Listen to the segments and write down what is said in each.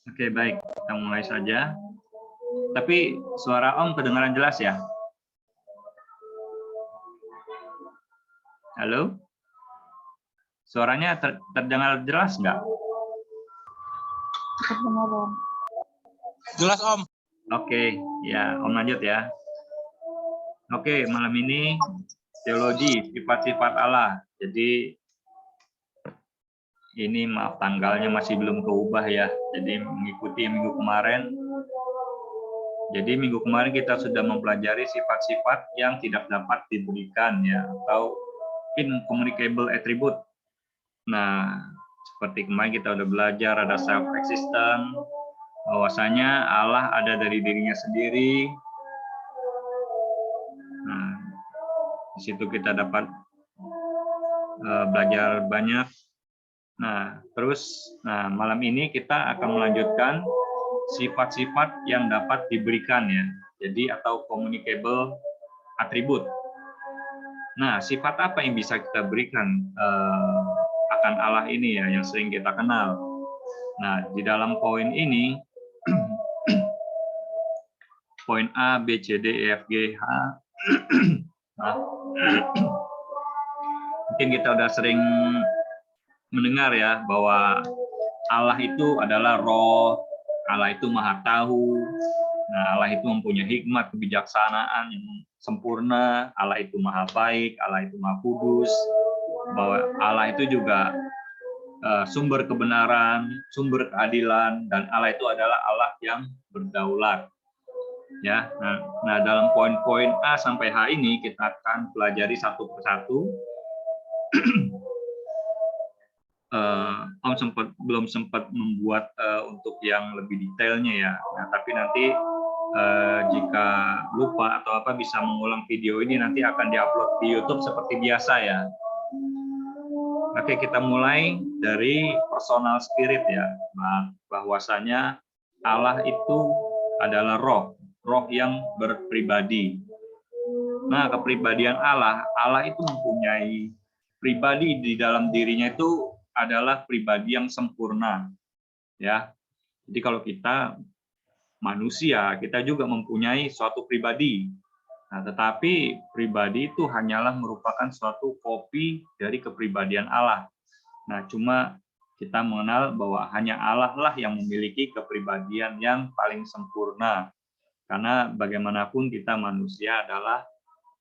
Oke, baik. Kita mulai saja. Tapi suara Om kedengaran jelas ya? Halo? Suaranya terdengar jelas nggak? Terdengar, Om. Jelas, Om. Oke, ya Om lanjut ya. Oke, malam ini teologi sifat-sifat Allah. Jadi ini maaf tanggalnya masih belum keubah ya. Jadi mengikuti minggu kemarin. Jadi minggu kemarin kita sudah mempelajari sifat-sifat yang tidak dapat diberikan ya, atau incommunicable attribute. Nah, seperti kemarin kita udah belajar ada self-existent, bahwasanya Allah ada dari dirinya sendiri. Nah, di situ kita dapat belajar banyak. Nah, terus malam ini kita akan melanjutkan sifat-sifat yang dapat diberikan ya. Jadi atau communicable attribute. Nah, sifat apa yang bisa kita berikan akan Allah ini ya, yang sering kita kenal. Nah, di dalam poin ini, poin A, B, C, D, E, F, G, H, nah, mungkin kita udah sering mendengar ya, bahwa Allah itu adalah roh, Allah itu maha tahu, nah, Allah itu mempunyai hikmat, kebijaksanaan yang sempurna, Allah itu maha baik, Allah itu maha kudus, bahwa Allah itu juga sumber kebenaran, sumber keadilan, dan Allah itu adalah Allah yang berdaulat. Ya, nah dalam poin-poin A sampai H ini kita akan pelajari satu persatu. Om belum sempat membuat untuk yang lebih detailnya ya. Nah, tapi nanti jika lupa atau apa bisa mengulang video ini, nanti akan diupload di YouTube seperti biasa ya. Oke, kita mulai dari personal spirit ya, bahwasanya Allah itu adalah roh yang berpribadi. Nah, kepribadian Allah itu mempunyai pribadi di dalam dirinya itu adalah pribadi yang sempurna. Ya, jadi kalau kita manusia, kita juga mempunyai suatu pribadi. Nah, tetapi pribadi itu hanyalah merupakan suatu kopi dari kepribadian Allah. Nah, cuma kita mengenal bahwa hanya Allah lah yang memiliki kepribadian yang paling sempurna. Karena bagaimanapun kita manusia adalah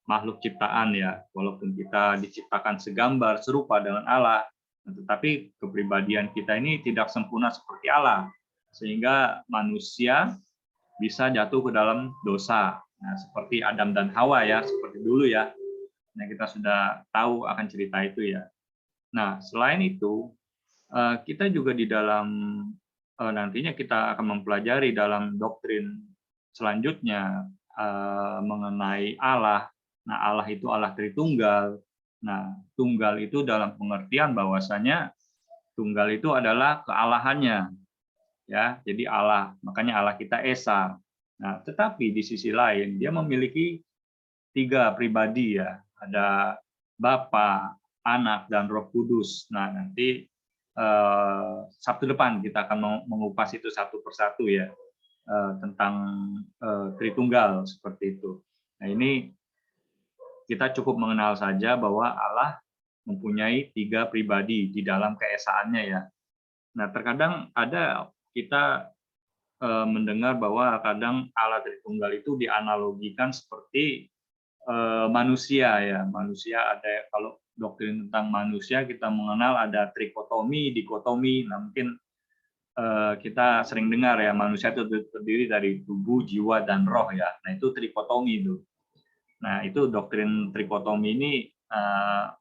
makhluk ciptaan ya. Walaupun kita diciptakan segambar serupa dengan Allah, tetapi kepribadian kita ini tidak sempurna seperti Allah. Sehingga manusia bisa jatuh ke dalam dosa. Nah, seperti Adam dan Hawa ya, seperti dulu ya. Nah, kita sudah tahu akan cerita itu ya. Nah, selain itu, kita juga di dalam nantinya kita akan mempelajari dalam doktrin selanjutnya mengenai Allah. Nah, Allah itu Allah Tritunggal. Nah, tunggal itu dalam pengertian bahwasanya tunggal itu adalah kealahannya. Ya, jadi Allah, makanya Allah kita Esa. Nah, tetapi di sisi lain dia memiliki 3 pribadi ya, ada Bapa, Anak, dan Roh Kudus. Nah, nanti Sabtu depan kita akan mengupas itu satu persatu ya, tentang Tritunggal seperti itu. Nah, ini kita cukup mengenal saja bahwa Allah mempunyai 3 pribadi di dalam keesaannya ya. Nah, terkadang ada kita mendengar bahwa kadang Allah Tritunggal itu dianalogikan seperti manusia ya. Manusia ada, kalau doktrin tentang manusia kita mengenal ada trikotomi, dikotomi. Nah, mungkin kita sering dengar ya, manusia itu terdiri dari tubuh, jiwa, dan roh ya. Nah, itu trikotomi itu. Nah, itu doktrin trikotomi ini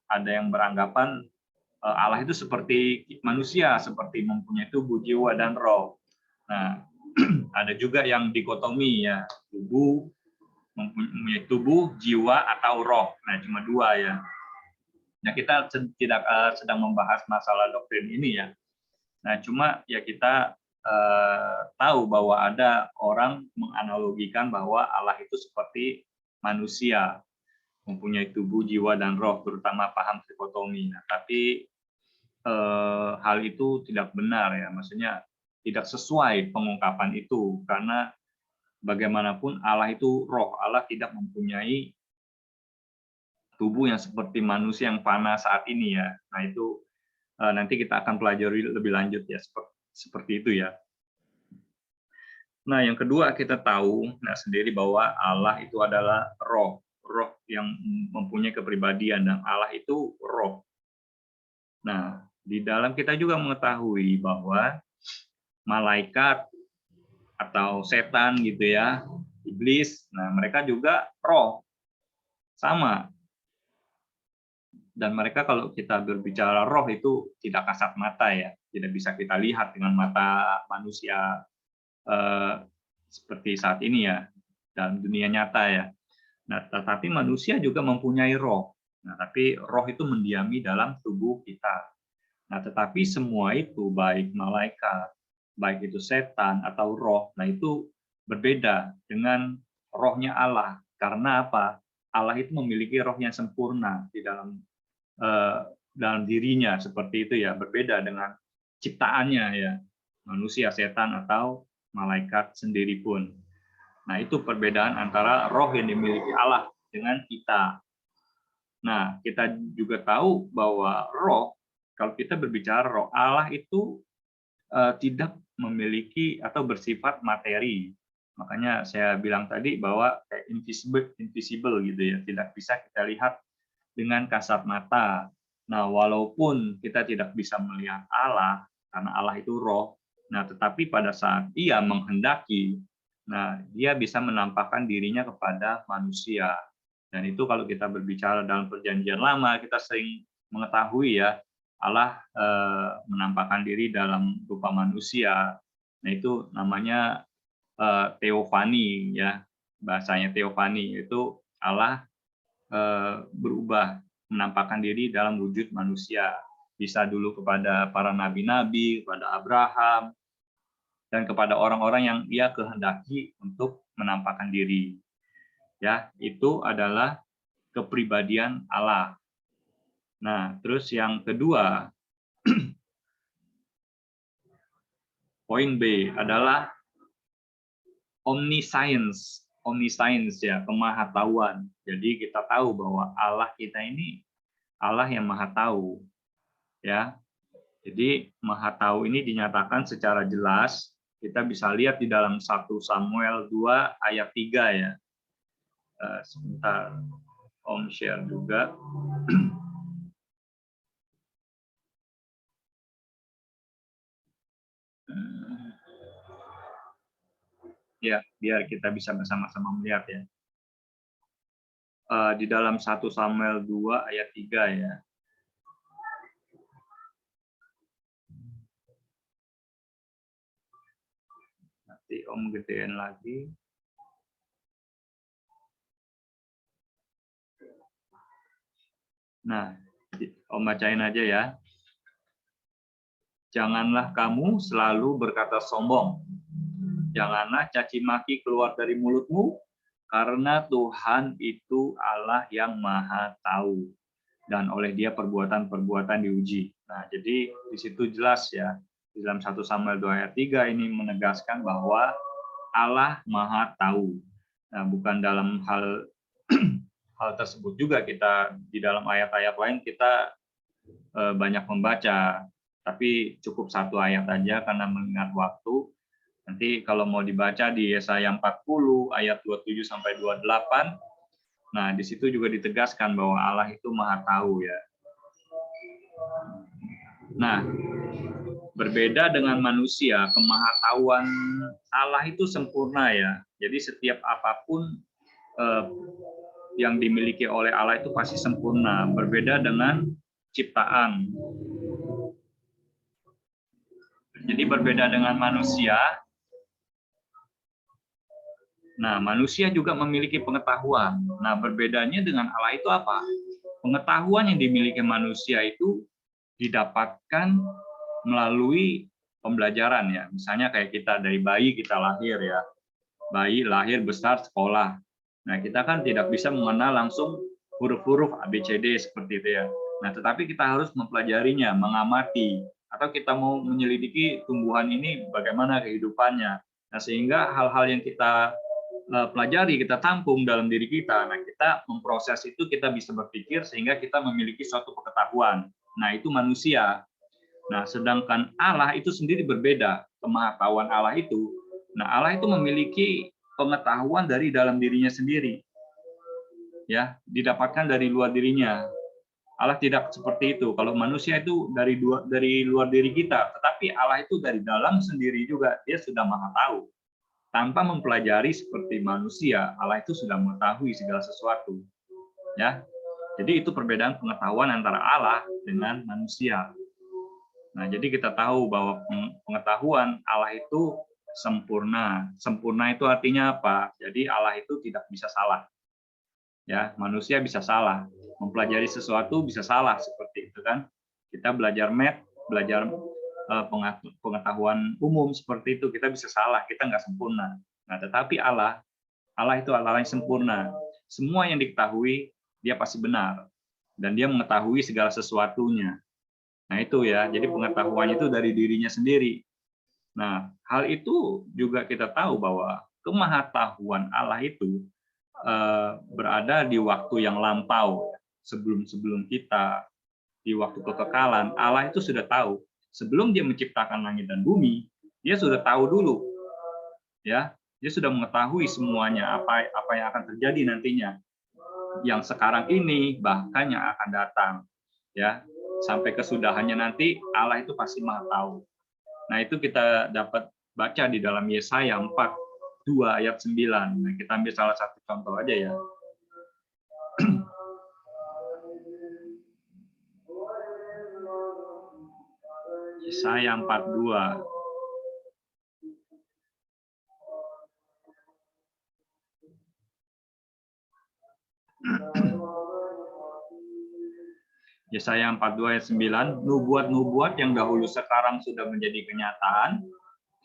ada yang beranggapan Allah itu seperti manusia, seperti mempunyai tubuh, jiwa, dan roh. Nah, ada juga yang dikotomi ya, mempunyai tubuh, jiwa, atau roh. Nah, cuma 2 ya. Nah, kita tidak sedang membahas masalah doktrin ini ya. Nah, cuma ya kita tahu bahwa ada orang menganalogikan bahwa Allah itu seperti manusia, mempunyai tubuh, jiwa, dan roh, terutama paham trikotomi. Nah, tapi hal itu tidak benar ya. Maksudnya tidak sesuai pengungkapan itu, karena bagaimanapun Allah itu roh, Allah tidak mempunyai tubuh yang seperti manusia yang fana saat ini ya. Nah itu nanti kita akan pelajari lebih lanjut ya, seperti itu ya. Nah yang kedua kita tahu sendiri bahwa Allah itu adalah roh, roh yang mempunyai kepribadian, dan Allah itu roh. Nah di dalam kita juga mengetahui bahwa malaikat atau setan gitu ya, iblis, nah mereka juga roh, sama. Dan mereka kalau kita berbicara roh itu tidak kasat mata ya, tidak bisa kita lihat dengan mata manusia seperti saat ini ya, dalam dunia nyata ya. Nah, tetapi manusia juga mempunyai roh. Nah, tapi roh itu mendiami dalam tubuh kita. Nah, tetapi semua itu baik malaikat, baik itu setan atau roh, nah itu berbeda dengan rohnya Allah. Karena apa? Allah itu memiliki roh yang sempurna di dalam dirinya, seperti itu ya, berbeda dengan ciptaannya ya, manusia, setan atau malaikat sendiri pun. Nah, itu perbedaan antara roh yang dimiliki Allah dengan kita. Nah, kita juga tahu bahwa roh, kalau kita berbicara roh, Allah itu tidak memiliki atau bersifat materi. Makanya saya bilang tadi bahwa kayak invisible gitu ya, tidak bisa kita lihat dengan kasat mata. Nah, walaupun kita tidak bisa melihat Allah, karena Allah itu roh, nah tetapi pada saat Ia menghendaki, nah Dia bisa menampakkan dirinya kepada manusia. Dan itu kalau kita berbicara dalam Perjanjian Lama, kita sering mengetahui ya, Allah menampakkan diri dalam rupa manusia. Nah, itu namanya teofani ya, bahasanya teofani, itu Allah berubah, menampakkan diri dalam wujud manusia. Bisa dulu kepada para nabi-nabi, kepada Abraham, dan kepada orang-orang yang Ia kehendaki untuk menampakkan diri. Ya, itu adalah kepribadian Allah. Nah, terus yang kedua, poin B adalah omniscience. Omniscience ya, kemahatauan. Jadi kita tahu bahwa Allah kita ini Allah yang maha tahu. Ya. Jadi maha tahu ini dinyatakan secara jelas. Kita bisa lihat di dalam 1 Samuel 2 ayat 3 ya. Sebentar, Om share juga. Ya, biar kita bisa bersama-sama melihat ya. Di dalam 1 Samuel 2 ayat 3 ya. Nanti Om gedein lagi. Nah, Om bacain aja ya. Janganlah kamu selalu berkata sombong. Janganlah caci maki keluar dari mulutmu, karena Tuhan itu Allah yang maha tahu. Dan oleh Dia perbuatan-perbuatan diuji. Nah, jadi di situ jelas ya, di dalam 1 Samuel 2 ayat 3 ini menegaskan bahwa Allah maha tahu. Nah, bukan dalam hal tersebut juga kita di dalam ayat-ayat lain kita banyak membaca, tapi cukup 1 ayat aja karena mengingat waktu. Nanti kalau mau dibaca di Yesaya 40 ayat 27 sampai 28, nah di situ juga ditegaskan bahwa Allah itu maha tahu ya. Nah, berbeda dengan manusia, kemahatauan Allah itu sempurna ya. Jadi setiap apapun yang dimiliki oleh Allah itu pasti sempurna. Berbeda dengan ciptaan. Jadi berbeda dengan manusia. Nah, manusia juga memiliki pengetahuan. Nah, berbedanya dengan Allah itu apa? Pengetahuan yang dimiliki manusia itu didapatkan melalui pembelajaran ya. Misalnya kayak kita dari bayi kita lahir ya. Bayi lahir, besar, sekolah. Nah, kita kan tidak bisa mengenal langsung huruf-huruf ABCD seperti itu ya. Nah, tetapi kita harus mempelajarinya, mengamati atau kita mau menyelidiki tumbuhan ini bagaimana kehidupannya. Nah, sehingga hal-hal yang kita pelajari, kita tampung dalam diri kita. Nah, kita memproses itu, kita bisa berpikir sehingga kita memiliki suatu pengetahuan. Nah, itu manusia. Nah, sedangkan Allah itu sendiri berbeda. Pengetahuan Allah itu. Nah, Allah itu memiliki pengetahuan dari dalam dirinya sendiri. Ya, didapatkan dari luar dirinya. Allah tidak seperti itu. Kalau manusia itu dari luar diri kita, tetapi Allah itu dari dalam sendiri juga. Dia sudah Maha tahu. Tanpa mempelajari seperti manusia, Allah itu sudah mengetahui segala sesuatu. Ya, jadi itu perbedaan pengetahuan antara Allah dengan manusia. Nah, jadi kita tahu bahwa pengetahuan Allah itu sempurna. Sempurna itu artinya apa? Jadi Allah itu tidak bisa salah. Ya, manusia bisa salah. Mempelajari sesuatu bisa salah seperti itu kan. Kita belajar math, belajar pengetahuan umum seperti itu, kita bisa salah, kita nggak sempurna. Nah, tetapi Allah itu Allah yang sempurna. Semua yang diketahui dia pasti benar, dan dia mengetahui segala sesuatunya. Nah, itu ya, jadi pengetahuannya itu dari dirinya sendiri. Nah, hal itu juga kita tahu bahwa kemahatauan Allah itu berada di waktu yang lampau, sebelum kita, di waktu kekekalan. Allah itu sudah tahu. Sebelum dia menciptakan langit dan bumi, dia sudah tahu dulu, ya, dia sudah mengetahui semuanya apa yang akan terjadi nantinya, yang sekarang ini bahkan yang akan datang, ya, sampai kesudahannya nanti Allah itu pasti Maha tahu. Nah, itu kita dapat baca di dalam Yesaya 42 ayat 9. Nah, kita ambil salah satu contoh aja ya. Yesaya 42. Yesaya 42 ayat 9, nubuat-nubuat yang dahulu sekarang sudah menjadi kenyataan,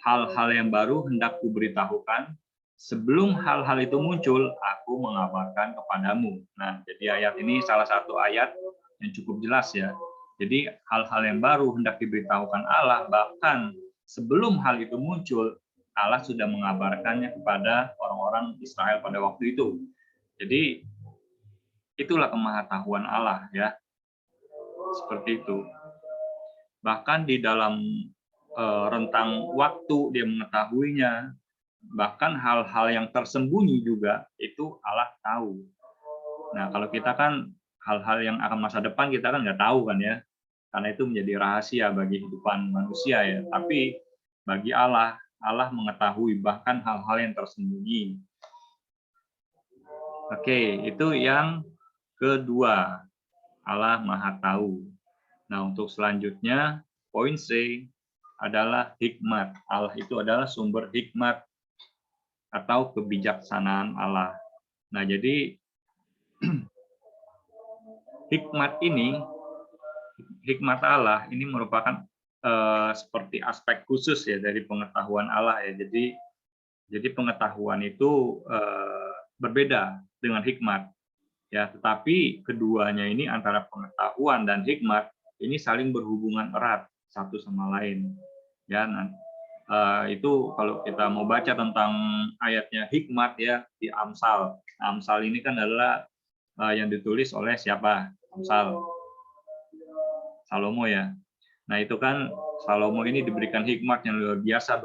hal-hal yang baru hendak kuberitahukan, sebelum hal-hal itu muncul, aku mengabarkan kepadamu. Nah, jadi ayat ini salah satu ayat yang cukup jelas ya. Jadi hal-hal yang baru hendak diberitahukan Allah, bahkan sebelum hal itu muncul, Allah sudah mengabarkannya kepada orang-orang Israel pada waktu itu. Jadi itulah kemahatauan Allah ya. Seperti itu. Bahkan di dalam rentang waktu dia mengetahuinya, bahkan hal-hal yang tersembunyi juga itu Allah tahu. Nah, kalau kita kan hal-hal yang akan masa depan kita kan nggak tahu kan ya, karena itu menjadi rahasia bagi kehidupan manusia ya. Tapi bagi Allah, Allah mengetahui bahkan hal-hal yang tersembunyi. Oke, itu yang kedua. Allah Maha Tahu. Nah, untuk selanjutnya, poin C adalah hikmat. Allah itu adalah sumber hikmat atau kebijaksanaan Allah. Nah, jadi hikmat Allah ini merupakan seperti aspek khusus ya dari pengetahuan Allah ya. Jadi pengetahuan itu berbeda dengan hikmat. Ya, tetapi keduanya ini antara pengetahuan dan hikmat ini saling berhubungan erat satu sama lain. Ya, itu kalau kita mau baca tentang ayatnya hikmat ya di Amsal. Amsal ini kan adalah yang ditulis oleh siapa? Amsal. Salomo ya. Nah, itu kan Salomo ini diberikan hikmat yang luar biasa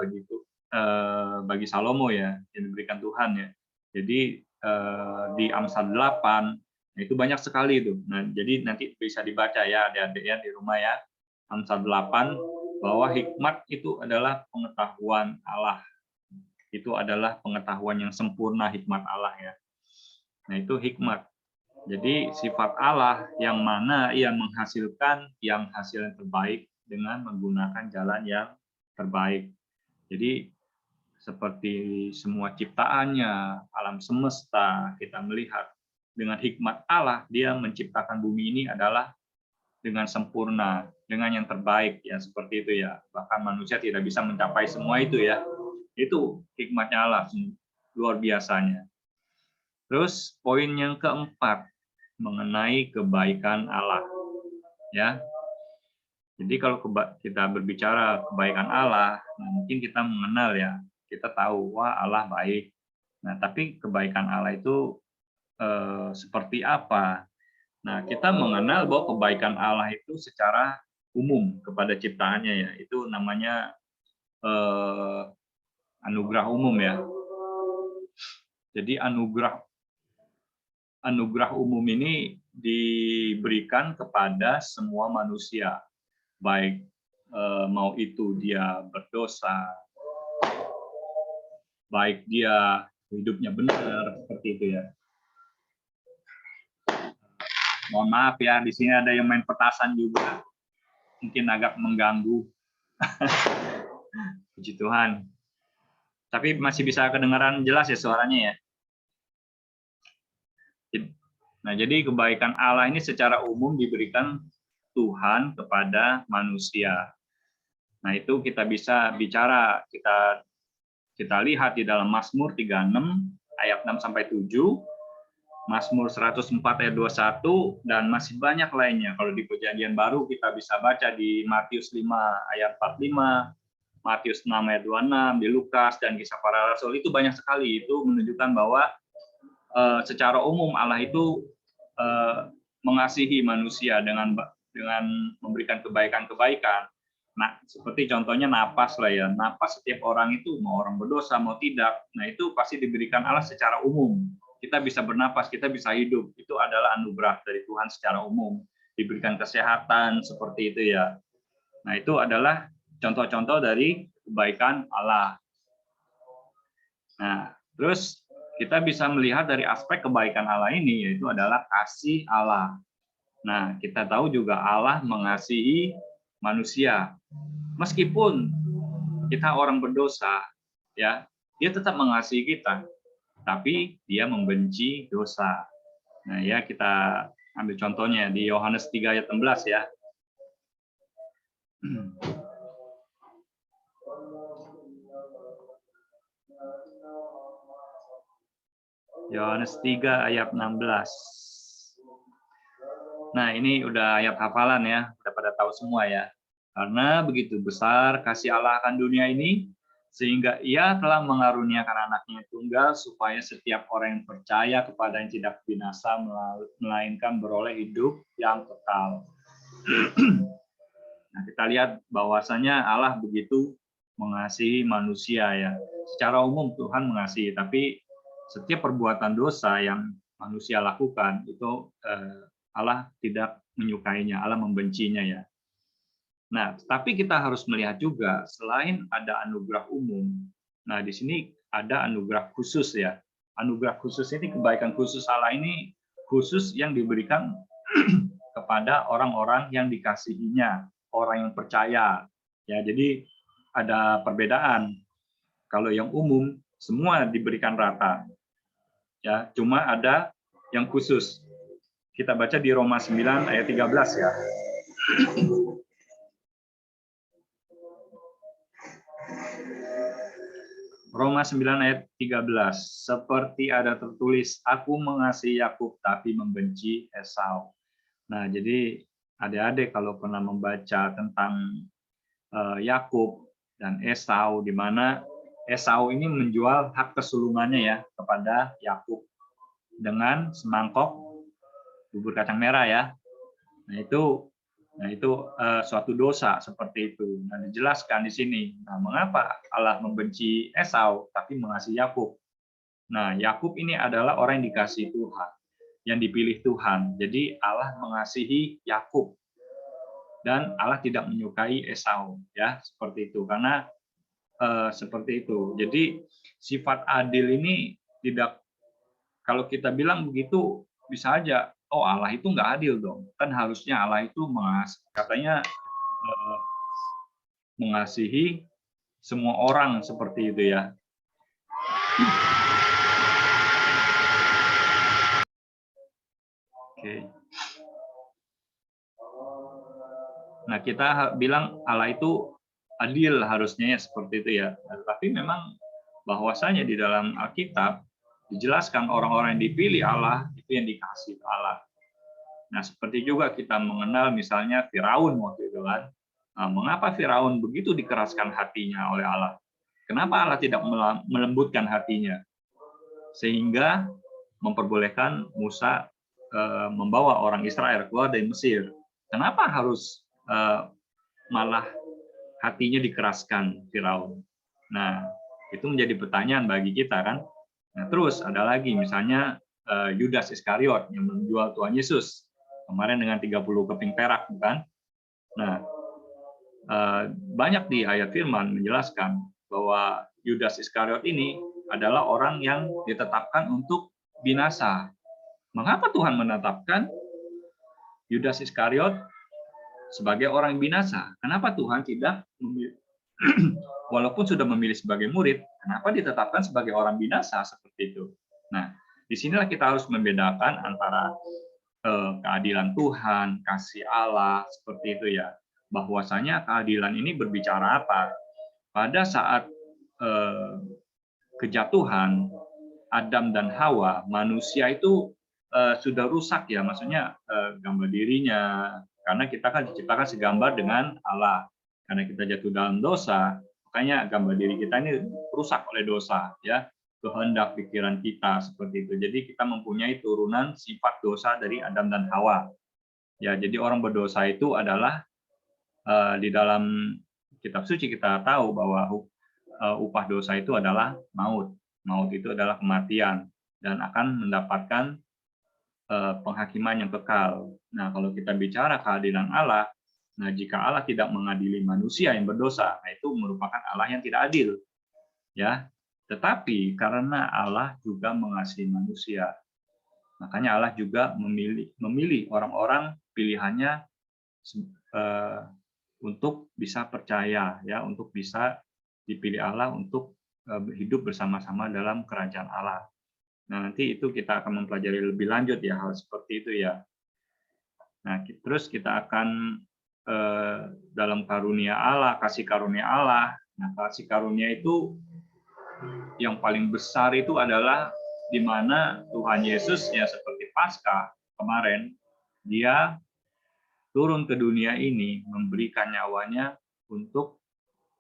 bagi Salomo ya, yang diberikan Tuhan ya. Jadi di Amsal 8 itu banyak sekali itu. Nah, jadi nanti bisa dibaca ya adik-adik ya di rumah ya. Amsal 8 bahwa hikmat itu adalah pengetahuan Allah. Itu adalah pengetahuan yang sempurna hikmat Allah ya. Nah, itu hikmat. Jadi sifat Allah yang mana ia menghasilkan yang hasil yang terbaik dengan menggunakan jalan yang terbaik. Jadi seperti semua ciptaannya, alam semesta, kita melihat dengan hikmat Allah, dia menciptakan bumi ini adalah dengan sempurna, dengan yang terbaik, ya seperti itu ya. Bahkan manusia tidak bisa mencapai semua itu ya. Itu hikmatnya Allah, luar biasanya. Terus poin yang keempat, mengenai kebaikan Allah. Ya, Jadi kalau kita berbicara kebaikan Allah, nah mungkin kita mengenal ya, kita tahu wah Allah baik. Nah, tapi kebaikan Allah itu seperti apa? Nah, kita mengenal bahwa kebaikan Allah itu secara umum kepada ciptaannya ya, itu namanya anugerah umum ya. Jadi anugerah umum ini diberikan kepada semua manusia, baik mau itu dia berdosa, baik dia hidupnya benar, seperti itu ya. Mohon maaf ya, di sini ada yang main petasan juga, mungkin agak mengganggu. Puji Tuhan. Tapi masih bisa kedengaran jelas ya suaranya ya. Nah, jadi kebaikan Allah ini secara umum diberikan Tuhan kepada manusia. Nah, itu kita bisa bicara, kita lihat di dalam Mazmur 36 ayat 6 sampai 7, Mazmur 104 ayat 21 dan masih banyak lainnya. Kalau di Perjanjian Baru kita bisa baca di Matius 5 ayat 45, Matius 6 ayat 26, di Lukas dan Kisah Para Rasul, itu banyak sekali. Itu menunjukkan bahwa secara umum Allah itu mengasihi manusia dengan memberikan kebaikan-kebaikan. Nah, seperti contohnya napas lah ya. Napas setiap orang itu, mau orang berdosa, mau tidak. Nah, itu pasti diberikan Allah secara umum. Kita bisa bernapas, kita bisa hidup. Itu adalah anugerah dari Tuhan secara umum. Diberikan kesehatan, seperti itu ya. Nah, itu adalah contoh-contoh dari kebaikan Allah. Nah, terus kita bisa melihat dari aspek kebaikan Allah ini, yaitu adalah kasih Allah. Nah, kita tahu juga Allah mengasihi manusia. Meskipun kita orang berdosa, ya, dia tetap mengasihi kita, tapi dia membenci dosa. Nah, ya kita ambil contohnya di Yohanes 3 ayat 16 ya. Yohanes 3 ayat 16. Nah, ini udah ayat hafalan ya, udah pada tahu semua ya. Karena begitu besar kasih Allah akan dunia ini, sehingga Ia telah mengaruniakan anaknya tunggal, supaya setiap orang yang percaya kepadanya tidak binasa, melainkan beroleh hidup yang kekal. Nah, kita lihat bahwasanya Allah begitu mengasihi manusia ya. Secara umum Tuhan mengasihi, tapi setiap perbuatan dosa yang manusia lakukan itu Allah tidak menyukainya, Allah membencinya ya. Nah, tapi kita harus melihat juga selain ada anugerah umum, nah di sini ada anugerah khusus ya. Anugerah khusus ini, kebaikan khusus Allah ini khusus yang diberikan kepada orang-orang yang dikasihinya, orang yang percaya. Ya, jadi ada perbedaan. Kalau yang umum semua diberikan rata. Ya, cuma ada yang khusus. Kita baca di Roma 9 ayat 13 ya. Roma 9 ayat 13. Seperti ada tertulis, aku mengasihi Yakub tapi membenci Esau. Nah, jadi adik-adik kalau pernah membaca tentang Yakub dan Esau, di mana Esau ini menjual hak kesulungannya ya kepada Yakub dengan semangkok bubur kacang merah ya. Nah itu suatu dosa seperti itu. Nah, dijelaskan di sini. Nah, mengapa Allah membenci Esau tapi mengasihi Yakub? Nah, Yakub ini adalah orang yang dikasihi Tuhan, yang dipilih Tuhan. Jadi Allah mengasihi Yakub dan Allah tidak menyukai Esau, ya seperti itu. Karena seperti itu. Jadi sifat adil ini tidak, kalau kita bilang begitu bisa aja, oh Allah itu nggak adil dong. Kan harusnya Allah itu katanya mengasihi semua orang seperti itu ya. Oke. Nah, kita bilang Allah itu adil harusnya ya seperti itu ya. Nah, tapi memang bahwasanya di dalam Alkitab dijelaskan orang-orang yang dipilih Allah itu yang dikasih Allah. Nah, seperti juga kita mengenal misalnya Firaun waktu itu kan. Nah, mengapa Firaun begitu dikeraskan hatinya oleh Allah? Kenapa Allah tidak melembutkan hatinya sehingga memperbolehkan Musa membawa orang Israel keluar dari Mesir? Kenapa harus malah hatinya dikeraskan Firaun? Nah, itu menjadi pertanyaan bagi kita kan. Nah, terus ada lagi misalnya Yudas Iskariot yang menjual Tuhan Yesus kemarin dengan 30 keping perak, bukan? Nah, banyak di ayat firman menjelaskan bahwa Yudas Iskariot ini adalah orang yang ditetapkan untuk binasa. Mengapa Tuhan menetapkan Yudas Iskariot sebagai orang binasa? Kenapa Tuhan tidak memilih, walaupun sudah memilih sebagai murid, kenapa ditetapkan sebagai orang binasa seperti itu? Nah, disinilah kita harus membedakan antara keadilan Tuhan, kasih Allah, seperti itu ya. Bahwasanya keadilan ini berbicara apa? Pada saat kejatuhan Adam dan Hawa, manusia itu sudah rusak ya, maksudnya gambar dirinya, karena kita kan diciptakan segambar dengan Allah. Karena kita jatuh dalam dosa, makanya gambar diri kita ini rusak oleh dosa, ya, kehendak pikiran kita seperti itu. Jadi kita mempunyai turunan sifat dosa dari Adam dan Hawa. Ya, jadi orang berdosa itu adalah di dalam kitab suci kita tahu bahwa upah dosa itu adalah maut. Maut itu adalah kematian dan akan mendapatkan penghakiman yang kekal. Nah, kalau kita bicara keadilan Allah, nah jika Allah tidak mengadili manusia yang berdosa, nah itu merupakan Allah yang tidak adil. Ya. Tetapi karena Allah juga mengasihi manusia, makanya Allah juga memilih orang-orang pilihannya untuk bisa percaya, ya, untuk bisa dipilih Allah untuk hidup bersama-sama dalam kerajaan Allah. Nah, nanti itu kita akan mempelajari lebih lanjut ya hal seperti itu ya. Nah, terus kita akan dalam karunia Allah, kasih karunia Allah. Nah, kasih karunia itu yang paling besar itu adalah di mana Tuhan Yesus ya seperti Paskah kemarin, dia turun ke dunia ini memberikan nyawanya untuk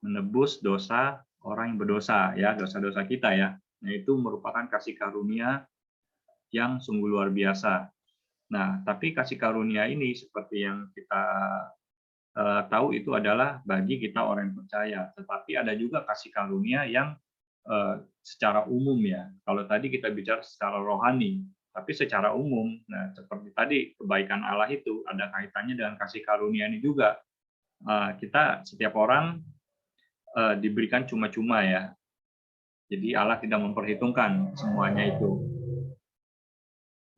menebus dosa orang yang berdosa, ya, dosa-dosa kita ya. Nah, itu merupakan kasih karunia yang sungguh luar biasa. Nah, tapi kasih karunia ini seperti yang kita tahu itu adalah bagi kita orang yang percaya. Tetapi ada juga kasih karunia yang secara umum ya. Kalau tadi kita bicara secara rohani, tapi secara umum, nah seperti tadi kebaikan Allah itu ada kaitannya dengan kasih karunia ini juga. Kita setiap orang diberikan cuma-cuma ya. Jadi Allah tidak memperhitungkan semuanya itu.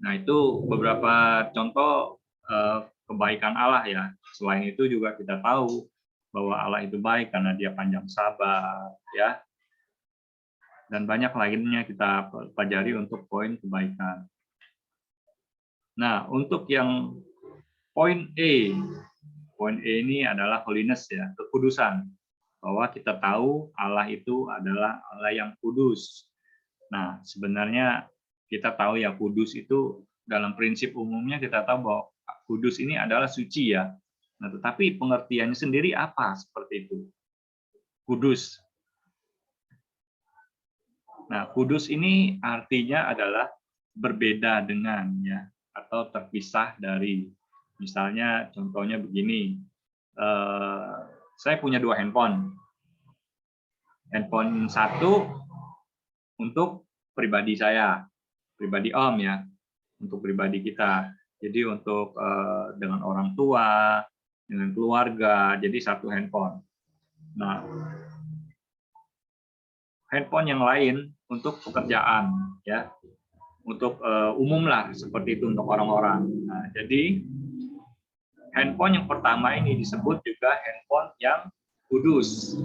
Nah, itu beberapa contoh kebaikan Allah ya. Selain itu juga kita tahu bahwa Allah itu baik karena Dia panjang sabar, ya. Dan banyak lainnya kita pelajari untuk poin kebaikan. Nah, untuk yang poin E ini adalah holiness ya, kekudusan. Bahwa kita tahu Allah itu adalah Allah yang kudus. Nah, sebenarnya kita tahu ya kudus itu dalam prinsip umumnya kita tahu bahwa kudus ini adalah suci ya. Nah, tetapi pengertiannya sendiri apa seperti itu? Kudus. Nah, kudus ini artinya adalah berbeda dengan ya atau terpisah dari. Misalnya contohnya begini, saya punya 2 handphone. Handphone satu untuk pribadi saya, pribadi Om ya, untuk pribadi kita. Jadi untuk dengan orang tua, dengan keluarga, jadi satu handphone. Nah, handphone yang lain untuk pekerjaan ya, untuk umum lah seperti itu untuk orang-orang. Nah, jadi handphone yang pertama ini disebut juga handphone yang kudus.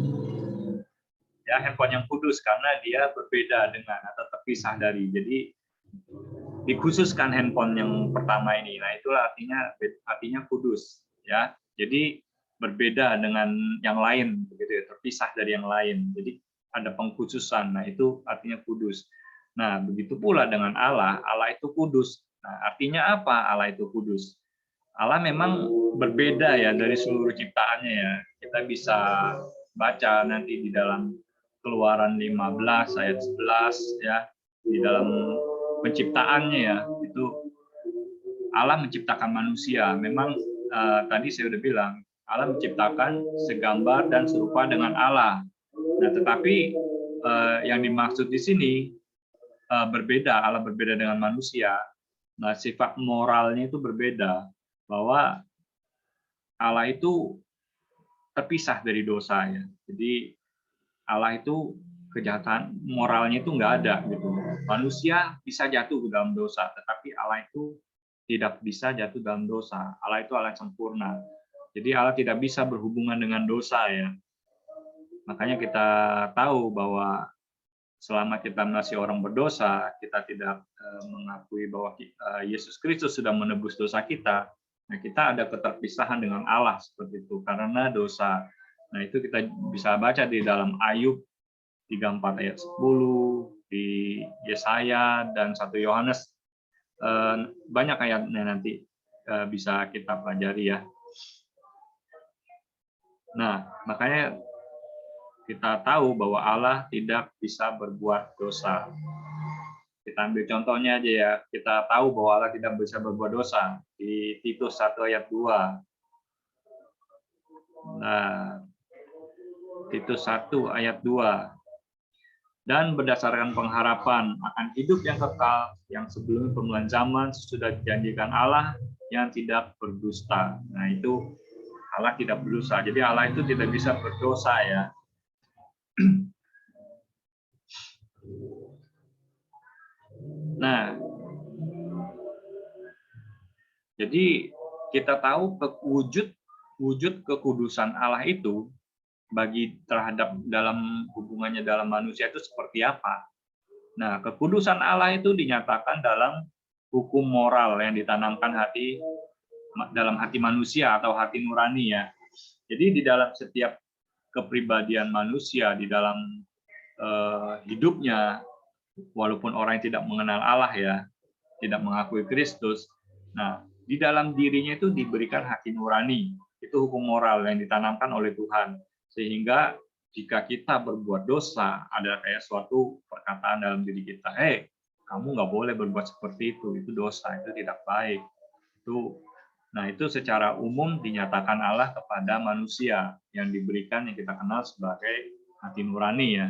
Ya, handphone yang kudus karena dia berbeda dengan atau terpisah dari. Jadi dikhususkan handphone yang pertama ini. Nah, itulah artinya kudus ya. Jadi berbeda dengan yang lain begitu ya, terpisah dari yang lain. Jadi ada pengkhususan. Nah, itu artinya kudus. Nah, begitu pula dengan Allah, Allah itu kudus. Nah, artinya apa Allah itu kudus? Allah memang berbeda ya dari seluruh ciptaannya ya. Kita bisa baca nanti di dalam Keluaran 15 ayat 11 ya, di dalam penciptaannya ya, itu Allah menciptakan manusia. Memang tadi saya sudah bilang, Allah menciptakan segambar dan serupa dengan Allah. Nah, tetapi yang dimaksud di sini berbeda, Allah berbeda dengan manusia. Nah, sifat moralnya itu berbeda, bahwa Allah itu terpisah dari dosa ya. Jadi Allah itu kejahatan moralnya itu nggak ada gitu. Manusia bisa jatuh ke dalam dosa, tetapi Allah itu tidak bisa jatuh dalam dosa. Allah itu Allah yang sempurna. Jadi Allah tidak bisa berhubungan dengan dosa ya. Makanya kita tahu bahwa selama kita masih orang berdosa, kita tidak mengakui bahwa Yesus Kristus sudah menebus dosa kita. Nah, kita ada keterpisahan dengan Allah seperti itu karena dosa. Nah, itu kita bisa baca di dalam Ayub 34 ayat 10, di Yesaya dan 1 Yohanes. Banyak ayatnya nanti bisa kita pelajari ya. Nah, makanya kita tahu bahwa Allah tidak bisa berbuat dosa. Kita ambil contohnya aja ya, kita tahu bahwa Allah tidak bisa berbuat dosa di Titus 1 ayat 2. Nah, Titus 1 ayat 2. Dan berdasarkan pengharapan akan hidup yang kekal yang sebelum permulaan zaman sudah dijanjikan Allah yang tidak berdusta. Nah, itu Allah tidak berdosa. Jadi Allah itu tidak bisa berdosa ya. Nah, jadi kita tahu wujud kekudusan Allah itu bagi terhadap dalam hubungannya dalam manusia itu seperti apa. Nah, kekudusan Allah itu dinyatakan dalam hukum moral yang ditanamkan dalam hati manusia atau hati nurani ya. Jadi di dalam setiap kepribadian manusia, di dalam hidupnya, walaupun orang yang tidak mengenal Allah ya, tidak mengakui Kristus, nah di dalam dirinya itu diberikan hati nurani, itu hukum moral yang ditanamkan oleh Tuhan, sehingga jika kita berbuat dosa, ada kayak suatu perkataan dalam diri kita, kamu nggak boleh berbuat seperti itu dosa, itu tidak baik. Nah itu secara umum dinyatakan Allah kepada manusia yang diberikan yang kita kenal sebagai hati nurani ya.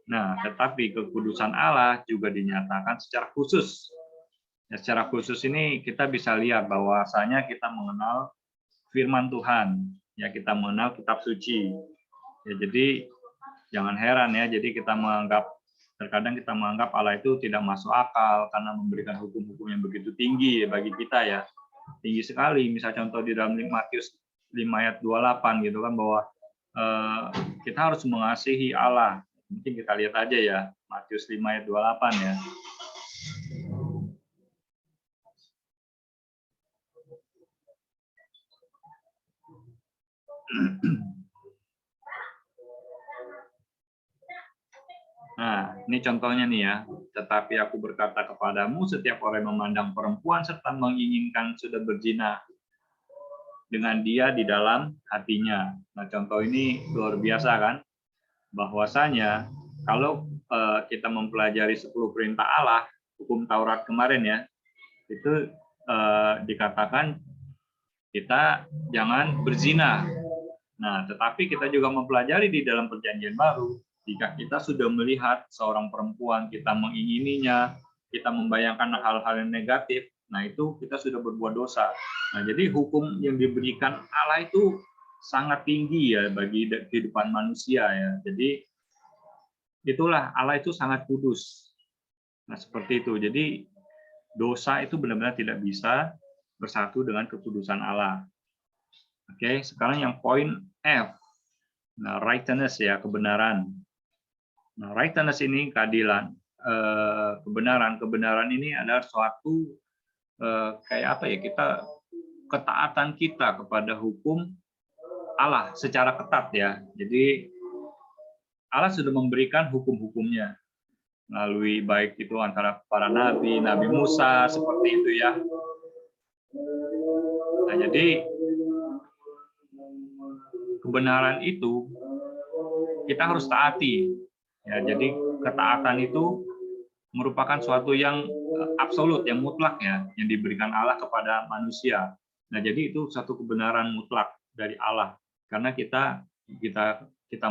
Nah, tetapi kekudusan Allah juga dinyatakan secara khusus. Ya, secara khusus ini kita bisa lihat bahwasanya kita mengenal firman Tuhan, ya kita mengenal kitab suci. Ya, jadi jangan heran ya, jadi terkadang kita menganggap Allah itu tidak masuk akal karena memberikan hukum-hukum yang begitu tinggi bagi kita ya. Tinggi sekali, misal contoh di dalam Matius 5 ayat 28 gitu kan, bahwa kita harus mengasihi Allah. Mungkin kita lihat aja ya, Matius 5 ayat 28 ya. Nah, ini contohnya nih ya. Tetapi aku berkata kepadamu, setiap orang yang memandang perempuan serta menginginkan sudah berzina dengan dia di dalam hatinya. Nah, contoh ini luar biasa kan? Bahwasanya kalau kita mempelajari 10 perintah Allah, hukum Taurat kemarin ya, itu dikatakan kita jangan berzina. Nah, tetapi kita juga mempelajari di dalam Perjanjian Baru, jika kita sudah melihat seorang perempuan, kita mengingininya, kita membayangkan hal-hal yang negatif, nah itu kita sudah berbuat dosa. Nah, jadi hukum yang diberikan Allah itu sangat tinggi ya bagi kehidupan manusia ya. Jadi itulah Allah itu sangat kudus. Nah, seperti itu. Jadi dosa itu benar-benar tidak bisa bersatu dengan kekudusan Allah. Oke, sekarang yang poin F. Nah, righteousness ya, kebenaran. Nah, righteousness ini keadilan, kebenaran. Kebenaran ini adalah suatu kayak apa ya? Ketaatan kita kepada hukum Allah secara ketat ya. Jadi Allah sudah memberikan hukum-hukumnya melalui baik itu antara para nabi, Nabi Musa seperti itu ya. Nah, jadi kebenaran itu kita harus taati. Ya, jadi ketaatan itu merupakan suatu yang absolut, yang mutlak ya, yang diberikan Allah kepada manusia. Nah, jadi itu satu kebenaran mutlak dari Allah. Karena kita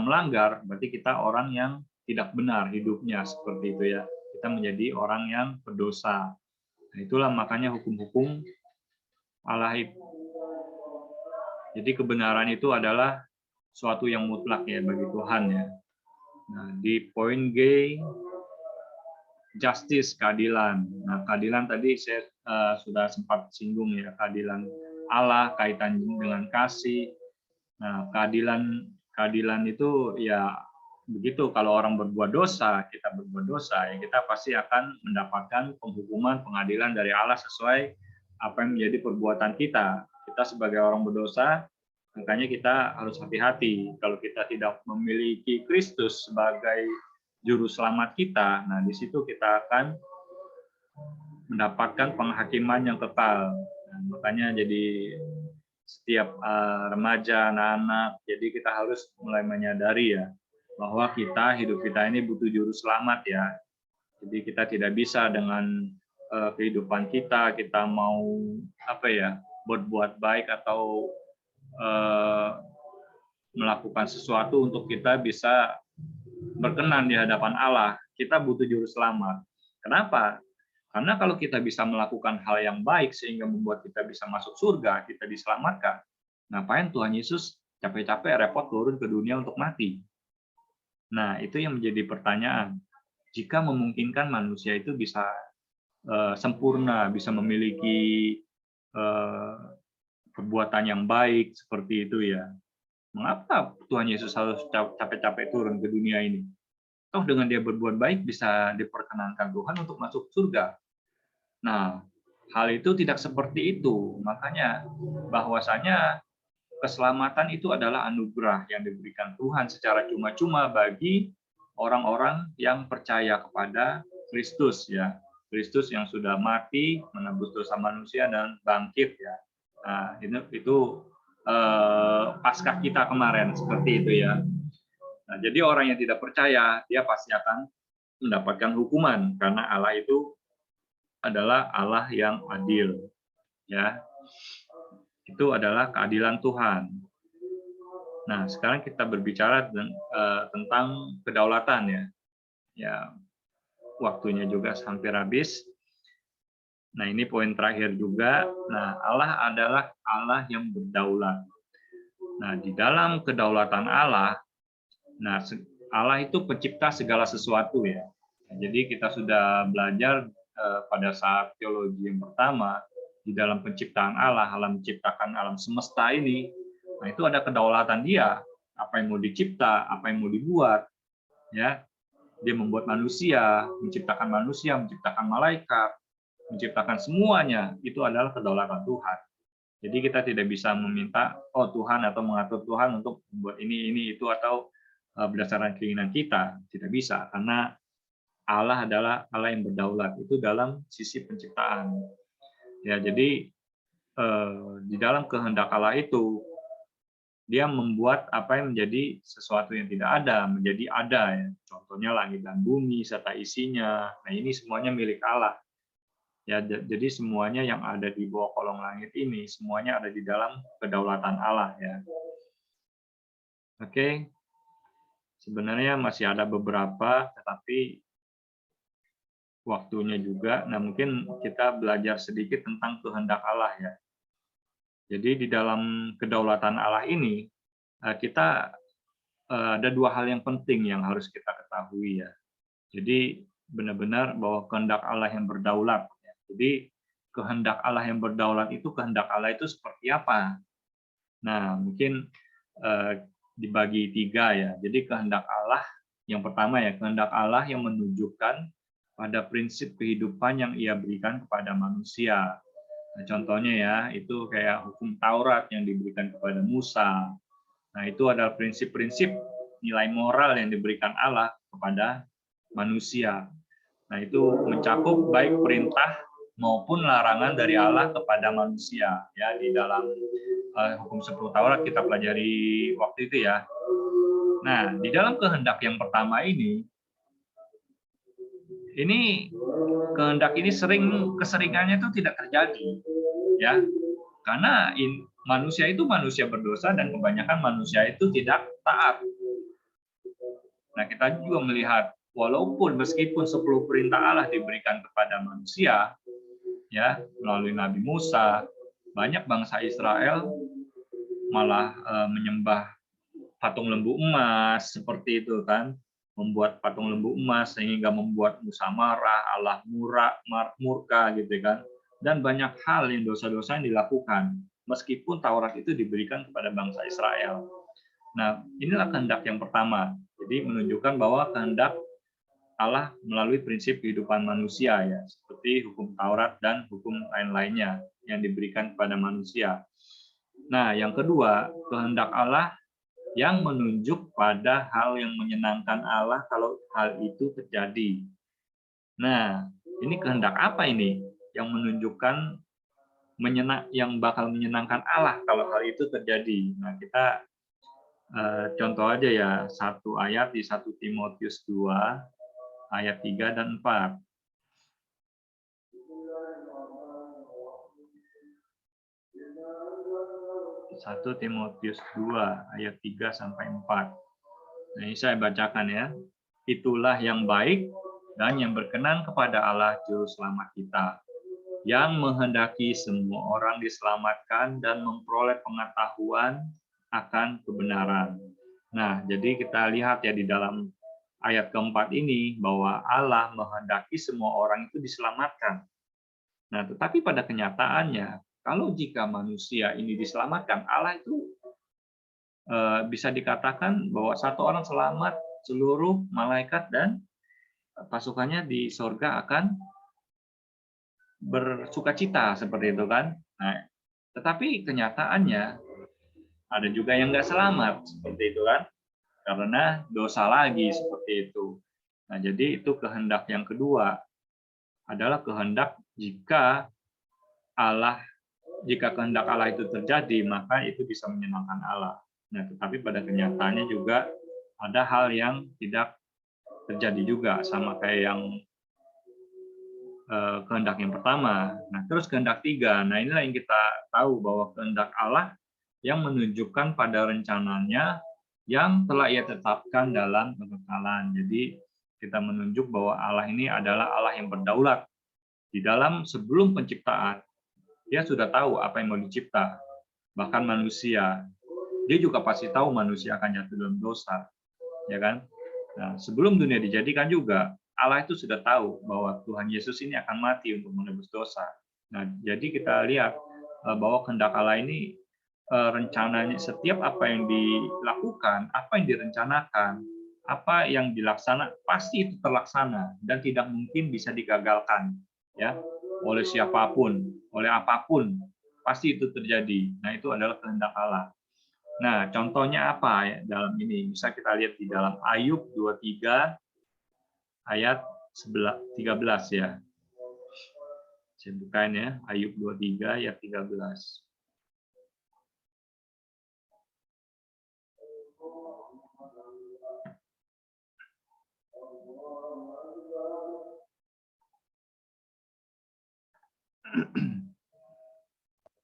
melanggar, berarti kita orang yang tidak benar hidupnya seperti itu ya. Kita menjadi orang yang berdosa. Nah, itulah makanya hukum-hukum Allah itu. Jadi kebenaran itu adalah suatu yang mutlak ya bagi Tuhan ya. Nah, di poin G, justice, keadilan. Nah, keadilan tadi saya sudah sempat singgung ya, keadilan Allah kaitan dengan kasih. Nah, keadilan itu ya begitu, kalau orang berbuat dosa, kita berbuat dosa, ya kita pasti akan mendapatkan penghukuman, pengadilan dari Allah sesuai apa yang menjadi perbuatan kita. Kita sebagai orang berdosa, makanya kita harus hati-hati. Kalau kita tidak memiliki Kristus sebagai juru selamat kita, nah di situ kita akan mendapatkan penghakiman yang kekal. Nah, makanya jadi setiap remaja, anak-anak, jadi kita harus mulai menyadari ya bahwa hidup kita ini butuh juru selamat ya. Jadi kita tidak bisa dengan kehidupan kita mau apa ya, berbuat baik atau melakukan sesuatu untuk kita bisa berkenan di hadapan Allah. Kita butuh juru selamat. Kenapa? Karena kalau kita bisa melakukan hal yang baik sehingga membuat kita bisa masuk surga, kita diselamatkan, ngapain Tuhan Yesus capek-capek repot turun ke dunia untuk mati? Nah, itu yang menjadi pertanyaan. Jika memungkinkan manusia itu bisa sempurna, bisa memiliki perbuatan yang baik seperti itu ya, mengapa Tuhan Yesus harus capek-capek turun ke dunia ini? Toh dengan dia berbuat baik bisa diperkenankan Tuhan untuk masuk surga. Nah, hal itu tidak seperti itu. Makanya bahwasanya keselamatan itu adalah anugerah yang diberikan Tuhan secara cuma-cuma bagi orang-orang yang percaya kepada Kristus ya. Kristus yang sudah mati menebus dosa manusia dan bangkit ya. Nah, itu Paskah kita kemarin seperti itu ya. Nah, jadi orang yang tidak percaya dia pasti akan mendapatkan hukuman karena Allah itu adalah Allah yang adil ya. Itu adalah keadilan Tuhan. Nah, sekarang kita berbicara tentang kedaulatan ya. Ya, waktunya juga hampir habis. Nah, ini poin terakhir juga. Nah, Allah adalah Allah yang berdaulat. Nah, di dalam kedaulatan Allah, nah Allah itu pencipta segala sesuatu ya. Jadi kita sudah belajar pada saat teologi yang pertama, di dalam penciptaan Allah menciptakan alam semesta ini, nah itu ada kedaulatan dia, apa yang mau dicipta, apa yang mau dibuat, ya, dia membuat manusia, menciptakan malaikat, menciptakan semuanya, itu adalah kedaulatan Tuhan. Jadi kita tidak bisa meminta, oh Tuhan atau mengatur Tuhan untuk membuat ini itu atau berdasarkan keinginan kita, tidak bisa, karena Allah adalah Allah yang berdaulat, itu dalam sisi penciptaan. Ya, jadi di dalam kehendak Allah itu dia membuat apa yang menjadi sesuatu yang tidak ada menjadi ada ya. Contohnya langit dan bumi serta isinya. Nah, ini semuanya milik Allah. Ya, jadi semuanya yang ada di bawah kolong langit ini semuanya ada di dalam kedaulatan Allah ya. Oke. Sebenarnya masih ada beberapa tetapi waktunya juga. Nah, mungkin kita belajar sedikit tentang kehendak Allah ya. Jadi di dalam kedaulatan Allah ini kita ada dua hal yang penting yang harus kita ketahui ya. Jadi benar-benar bahwa kehendak Allah yang berdaulat. Jadi kehendak Allah yang berdaulat itu kehendak Allah itu seperti apa? Nah, mungkin dibagi tiga ya. Jadi kehendak Allah yang pertama ya, kehendak Allah yang menunjukkan pada prinsip kehidupan yang Ia berikan kepada manusia. Nah, contohnya ya, itu kayak hukum Taurat yang diberikan kepada Musa. Nah, itu adalah prinsip-prinsip nilai moral yang diberikan Allah kepada manusia. Nah, itu mencakup baik perintah maupun larangan dari Allah kepada manusia. Ya, di dalam hukum 10 Taurat kita pelajari waktu itu ya. Nah, di dalam kehendak yang pertama ini kehendak ini keseringannya itu tidak terjadi, ya, karena manusia itu manusia berdosa dan kebanyakan manusia itu tidak taat. Nah, kita juga melihat walaupun meskipun 10 perintah Allah diberikan kepada manusia, ya, melalui Nabi Musa, banyak bangsa Israel malah menyembah patung lembu emas seperti itu kan, membuat patung lembu emas sehingga membuat Musa marah, Allah murka gitu kan, dan banyak hal yang dosa-dosa yang dilakukan meskipun Taurat itu diberikan kepada bangsa Israel. Nah, inilah kehendak yang pertama. Jadi menunjukkan bahwa kehendak Allah melalui prinsip kehidupan manusia ya, seperti hukum Taurat dan hukum lain-lainnya yang diberikan kepada manusia. Nah, yang kedua, kehendak Allah yang menunjuk pada hal yang menyenangkan Allah kalau hal itu terjadi. Nah, ini kehendak apa ini yang menunjukkan yang bakal menyenangkan Allah kalau hal itu terjadi. Nah, kita contoh aja ya, satu ayat di 1 Timotius 2 ayat 3 dan 4. Satu Timotius 2 ayat 3 sampai 4. Nah, ini saya bacakan ya. Itulah yang baik dan yang berkenan kepada Allah juru selamat kita, yang menghendaki semua orang diselamatkan dan memperoleh pengetahuan akan kebenaran. Nah, jadi kita lihat ya di dalam ayat keempat ini bahwa Allah menghendaki semua orang itu diselamatkan. Nah, tetapi pada kenyataannya, kalau jika manusia ini diselamatkan, Allah itu bisa dikatakan bahwa satu orang selamat, seluruh malaikat dan pasukannya di sorga akan bersukacita seperti itu kan. Nah, tetapi kenyataannya ada juga yang nggak selamat seperti itu kan, karena dosa lagi seperti itu. Nah, jadi itu kehendak yang kedua adalah kehendak jika kehendak Allah itu terjadi, maka itu bisa menyenangkan Allah. Nah, tetapi pada kenyataannya juga ada hal yang tidak terjadi juga, sama kayak yang kehendak yang pertama. Nah, terus kehendak tiga. Nah, inilah yang kita tahu bahwa kehendak Allah yang menunjukkan pada rencananya yang telah Ia tetapkan dalam kekekalan. Jadi, kita menunjuk bahwa Allah ini adalah Allah yang berdaulat. Di dalam sebelum penciptaan, Dia sudah tahu apa yang mau dicipta. Bahkan manusia, Dia juga pasti tahu manusia akan jatuh dalam dosa, ya kan? Nah, sebelum dunia dijadikan juga, Allah itu sudah tahu bahwa Tuhan Yesus ini akan mati untuk menebus dosa. Nah, jadi kita lihat bahwa kehendak Allah ini rencananya setiap apa yang dilakukan, apa yang direncanakan, apa yang dilaksanakan pasti itu terlaksana dan tidak mungkin bisa digagalkan, ya, oleh siapapun, oleh apapun, pasti itu terjadi. Nah, itu adalah kehendak Allah. Nah, contohnya apa ya dalam ini? Bisa kita lihat di dalam Ayub 23 ayat 13 ya. Saya bukain ya, Ayub 23 ayat 13.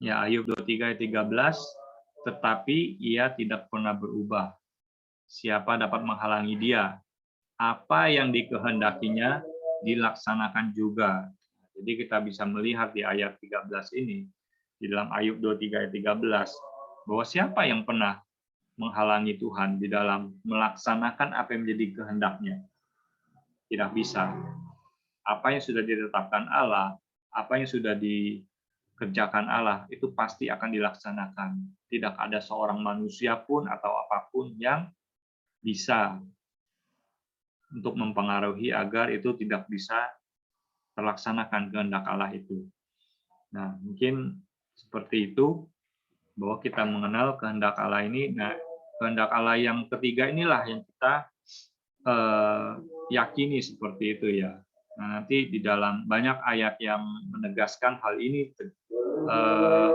Ya, Ayub 23 ayat 13, tetapi ia tidak pernah berubah. Siapa dapat menghalangi dia? Apa yang dikehendakinya dilaksanakan juga. Jadi kita bisa melihat di ayat 13 ini, di dalam Ayub 23 ayat 13, bahwa siapa yang pernah menghalangi Tuhan di dalam melaksanakan apa yang menjadi kehendaknya? Tidak bisa. Apa yang sudah ditetapkan Allah, apa yang sudah dikerjakan Allah, itu pasti akan dilaksanakan. Tidak ada seorang manusia pun atau apapun yang bisa untuk mempengaruhi agar itu tidak bisa terlaksanakan kehendak Allah itu. Nah, mungkin seperti itu, bahwa kita mengenal kehendak Allah ini. Nah, kehendak Allah yang ketiga inilah yang kita yakini seperti itu ya. Nah, nanti di dalam banyak ayat yang menegaskan hal ini,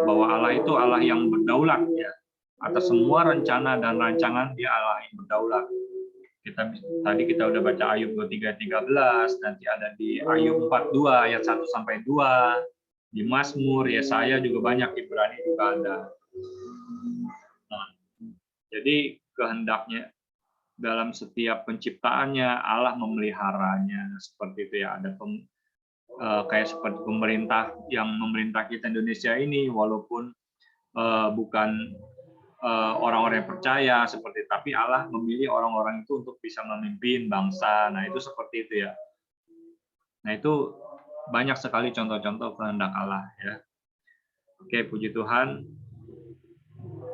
bahwa Allah itu Allah yang berdaulat ya. Atas semua rencana dan rancangan dia Allah yang berdaulat. Tadi kita udah baca Ayub 23:13, nanti ada di Ayub 42 ayat 1 sampai 2, di Mazmur, Yesaya juga banyak, Ibrani juga ada. Nah, jadi kehendaknya dalam setiap penciptaannya Allah memeliharanya seperti itu ya. Ada kayak seperti pemerintah yang memerintah kita Indonesia ini, walaupun bukan orang-orang yang percaya seperti, tapi Allah memilih orang-orang itu untuk bisa memimpin bangsa. Nah, itu seperti itu ya. Nah, itu banyak sekali contoh-contoh kehendak Allah ya. Oke, puji Tuhan.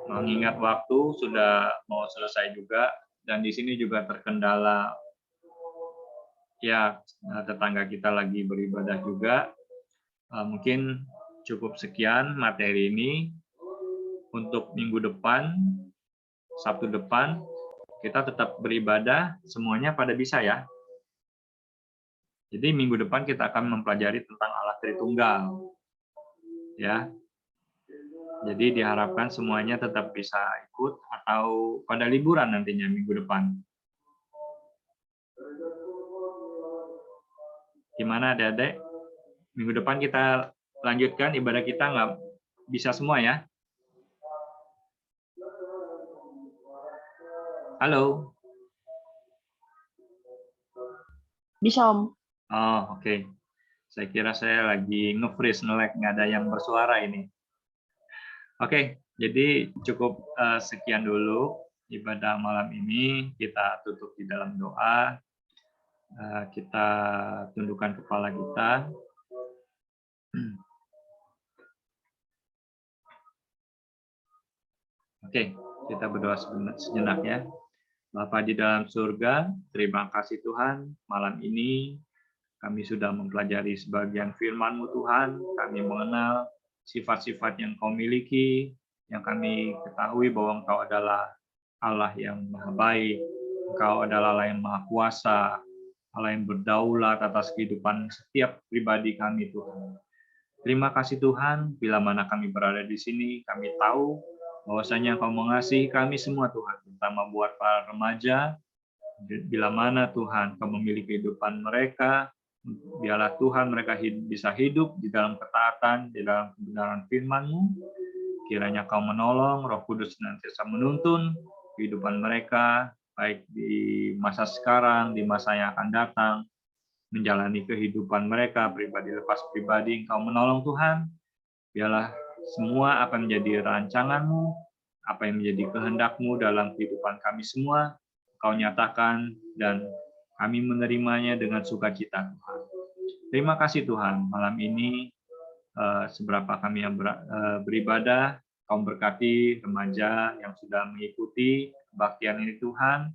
Mengingat waktu sudah mau selesai juga, dan di sini juga terkendala ya, tetangga kita lagi beribadah juga. Mungkin cukup sekian materi ini. Untuk minggu depan, Sabtu depan, kita tetap beribadah, semuanya pada bisa ya. Jadi minggu depan kita akan mempelajari tentang Allah Tritunggal. Ya. Jadi diharapkan semuanya tetap bisa ikut atau pada liburan nantinya minggu depan. Gimana adik-adik? Minggu depan kita lanjutkan ibadah kita, nggak bisa semua ya? Halo? Bisa, Om. Oh, oke. Saya kira saya lagi nge-freeze, nge-lag, nggak ada yang bersuara ini. Oke, jadi cukup sekian dulu ibadah malam ini. Kita tutup di dalam doa. Kita tundukkan kepala kita. Oke, kita berdoa sejenak ya. Bapa di dalam surga, terima kasih Tuhan, malam ini kami sudah mempelajari sebagian firman-Mu Tuhan, kami mengenal sifat-sifat yang Kau miliki, yang kami ketahui bahwa Engkau adalah Allah yang maha baik, Engkau adalah Allah yang maha kuasa, Allah yang berdaulat atas kehidupan setiap pribadi kami Tuhan. Terima kasih Tuhan, bila mana kami berada di sini, kami tahu bahwasanya Engkau mengasihi kami semua Tuhan, terutama buat para remaja, bila mana Tuhan Kau memiliki kehidupan mereka, biarlah Tuhan mereka bisa hidup di dalam ketaatan, di dalam kebenaran firman-Mu, kiranya Kau menolong, Roh Kudus senantiasa menuntun kehidupan mereka, baik di masa sekarang, di masa yang akan datang, menjalani kehidupan mereka, pribadi lepas pribadi, Engkau menolong Tuhan, biarlah semua apa yang menjadi rancangan-Mu, apa yang menjadi kehendak-Mu dalam kehidupan kami semua, Kau nyatakan dan kami menerimanya dengan sukacita Tuhan. Terima kasih Tuhan, malam ini seberapa kami yang beribadah, Kau berkati remaja yang sudah mengikuti kebaktian ini Tuhan,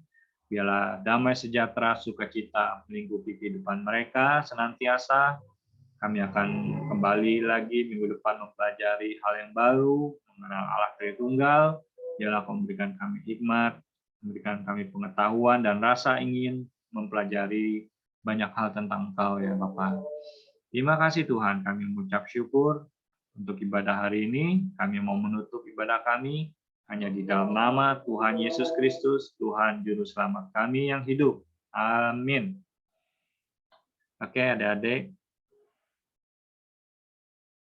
biarlah damai sejahtera, sukacita melingkupi kehidupan mereka senantiasa. Kami akan kembali lagi minggu depan mempelajari hal yang baru, mengenal Allah Tritunggal. Biarlah Kau memberikan kami hikmat, memberikan kami pengetahuan dan rasa ingin mempelajari banyak hal tentang Engkau ya Bapa. Terima kasih Tuhan, kami mengucap syukur untuk ibadah hari ini. Kami mau menutup ibadah kami hanya di dalam nama Tuhan Yesus Kristus, Tuhan Juru Selamat kami yang hidup. Amin. Oke, adik-adik.